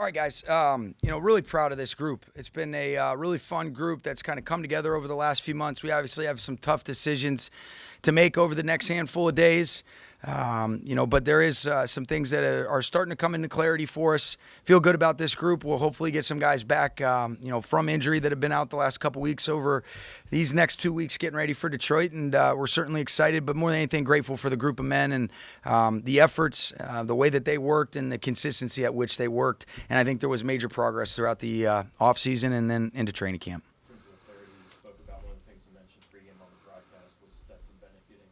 All right, guys. Really proud of this group. It's been a really fun group that's kind of come together over the last few months. We obviously have some tough decisions to make over the next handful of days. But there is some things that are starting to come into clarity for us. Feel good about this group. We'll hopefully get some guys back, from injury that have been out the last couple weeks over these next 2 weeks getting ready for Detroit. And we're certainly excited, but more than anything, grateful for the group of men and the efforts, the way that they worked and the consistency at which they worked. And I think there was major progress throughout the offseason and then into training camp. In terms of clarity, you spoke about one of the things you mentioned pregame on the broadcast was Stetson Bennett getting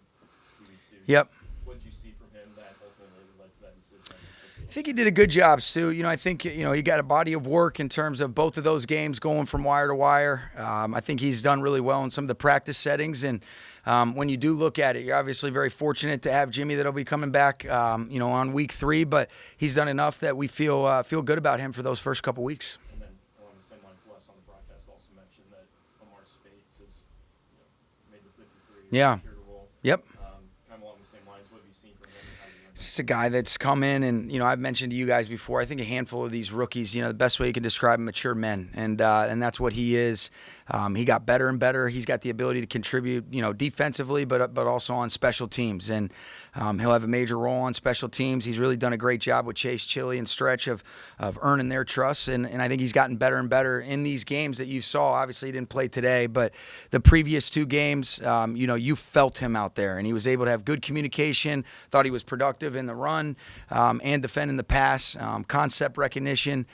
QB2. Yep. What did you see from him that ultimately led to that decision? I think he did a good job, Stu. I think, he got a body of work in terms of both of those games going from wire to wire. I think he's done really well in some of the practice settings. And when you do look at it, you're obviously very fortunate to have Jimmy that'll be coming back, on week 3. But he's done enough that we feel good about him for those first couple weeks. And then along the same lines, Wes on the broadcast also mentioned that Omar Speights has made the 53. Yeah. Yep. Kind of along the same lines, what have you seen from him? How do you Just a guy that's come in and, I've mentioned to you guys before, I think a handful of these rookies, the best way you can describe them, mature men. And that's what he is. He got better and better. He's got the ability to contribute, defensively, but also on special teams. And he'll have a major role on special teams. He's really done a great job with Chase, Chili, and Stretch of earning their trust. And I think he's gotten better and better in these games that you saw. Obviously, he didn't play today, but the previous 2 games, you felt him out there. And he was able to have good communication, thought he was productive in the run and defending the pass, concept recognition.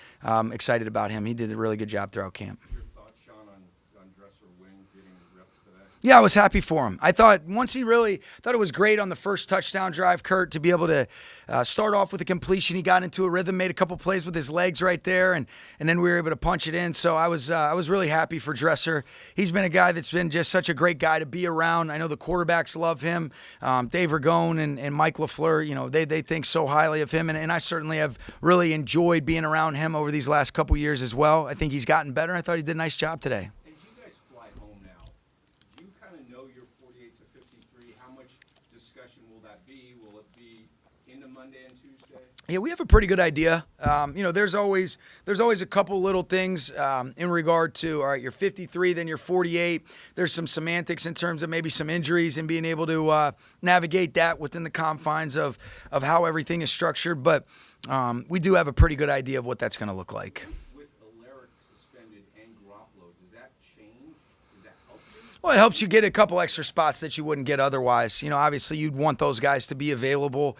Excited about him. He did a really good job throughout camp. Your thoughts, Sean, on Dresser Winn getting reps today? Yeah, I was happy for him. I thought it was great on the first touchdown drive, Kurt, to be able to start off with a completion. He got into a rhythm, made a couple plays with his legs right there, and then we were able to punch it in. So I was really happy for Dresser. He's been a guy that's been just such a great guy to be around. I know the quarterbacks love him. Dave Ragone and Mike LaFleur, they think so highly of him, and I certainly have really enjoyed being around him over these last couple years as well. I think he's gotten better. I thought he did a nice job today. As you guys fly home now, do you kind of know your 48 to 53? How much discussion will that be? Will it be into Monday and Tuesday? Yeah, we have a pretty good idea. There's always a couple little things in regard to, all right, you're 53, then you're 48. There's some semantics in terms of maybe some injuries and being able to navigate that within the confines of how everything is structured. But we do have a pretty good idea of what that's going to look like. With Alaric suspended and Garoppolo, does that change? Does that help you? Well, it helps you get a couple extra spots that you wouldn't get otherwise. Obviously you'd want those guys to be available.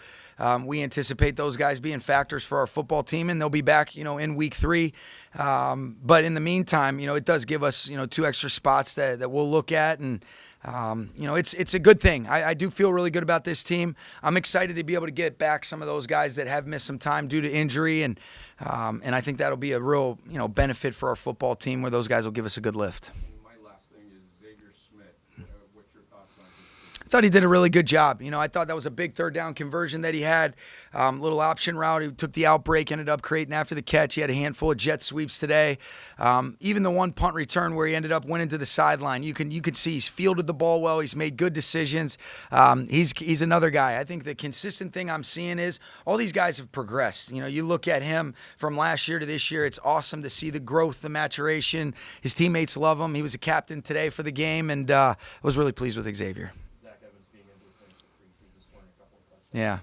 We anticipate those guys being factors for our football team, and they'll be back, in week 3. But in the meantime, it does give us, 2 extra spots that we'll look at, and it's a good thing. I do feel really good about this team. I'm excited to be able to get back some of those guys that have missed some time due to injury, and I think that'll be a real, benefit for our football team where those guys will give us a good lift. My last thing is Xavier Smith. What's your thoughts on him? I thought he did a really good job. I thought that was a big 3rd down conversion that he had. Little option route. He took the outbreak, ended up creating after the catch. He had a handful of jet sweeps today. Even the one punt return where he ended up winning to the sideline. You could see he's fielded the ball well. He's made good decisions. He's another guy. I think the consistent thing I'm seeing is all these guys have progressed. You look at him from last year to this year. It's awesome to see the growth, the maturation. His teammates love him. He was a captain today for the game, and I was really pleased with Xavier. Yeah.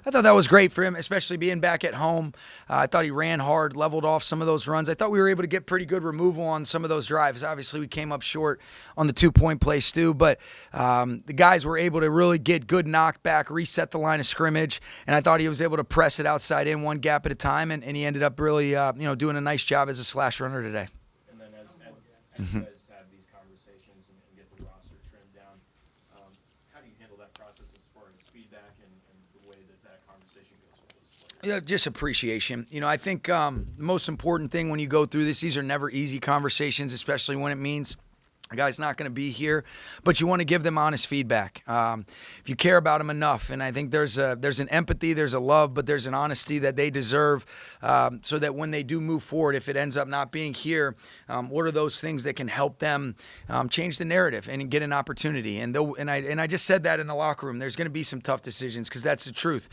I thought that was great for him, especially being back at home. I thought he ran hard, leveled off some of those runs. I thought we were able to get pretty good removal on some of those drives. Obviously, we came up short on the 2-point play, Stu, but the guys were able to really get good knockback, reset the line of scrimmage, and I thought he was able to press it outside in one gap at a time, and he ended up really doing a nice job as a slash runner today. And then as you guys have these conversations and get the roster trimmed down, how do you handle that process as far as feedback and the way that conversation goes with those players? Yeah, just appreciation. I think the most important thing when you go through this, these are never easy conversations, especially when it means a guy's not going to be here, but you want to give them honest feedback. If you care about them enough, and I think there's an empathy, there's a love, but there's an honesty that they deserve, so that when they do move forward, if it ends up not being here, what are those things that can help them change the narrative and get an opportunity? And I just said that in the locker room. There's going to be some tough decisions because that's the truth.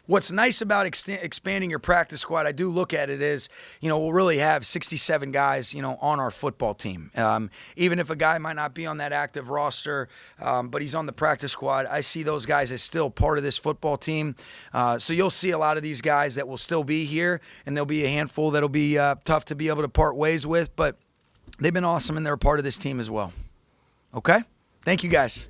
What's nice about expanding your practice squad, I do look at it as, we'll really have 67 guys, on our football team. Even if a guy might not be on that active roster, but he's on the practice squad, I see those guys as still part of this football team. So you'll see a lot of these guys that will still be here, and there'll be a handful that'll be tough to be able to part ways with, but they've been awesome, and they're a part of this team as well. Okay? Thank you, guys.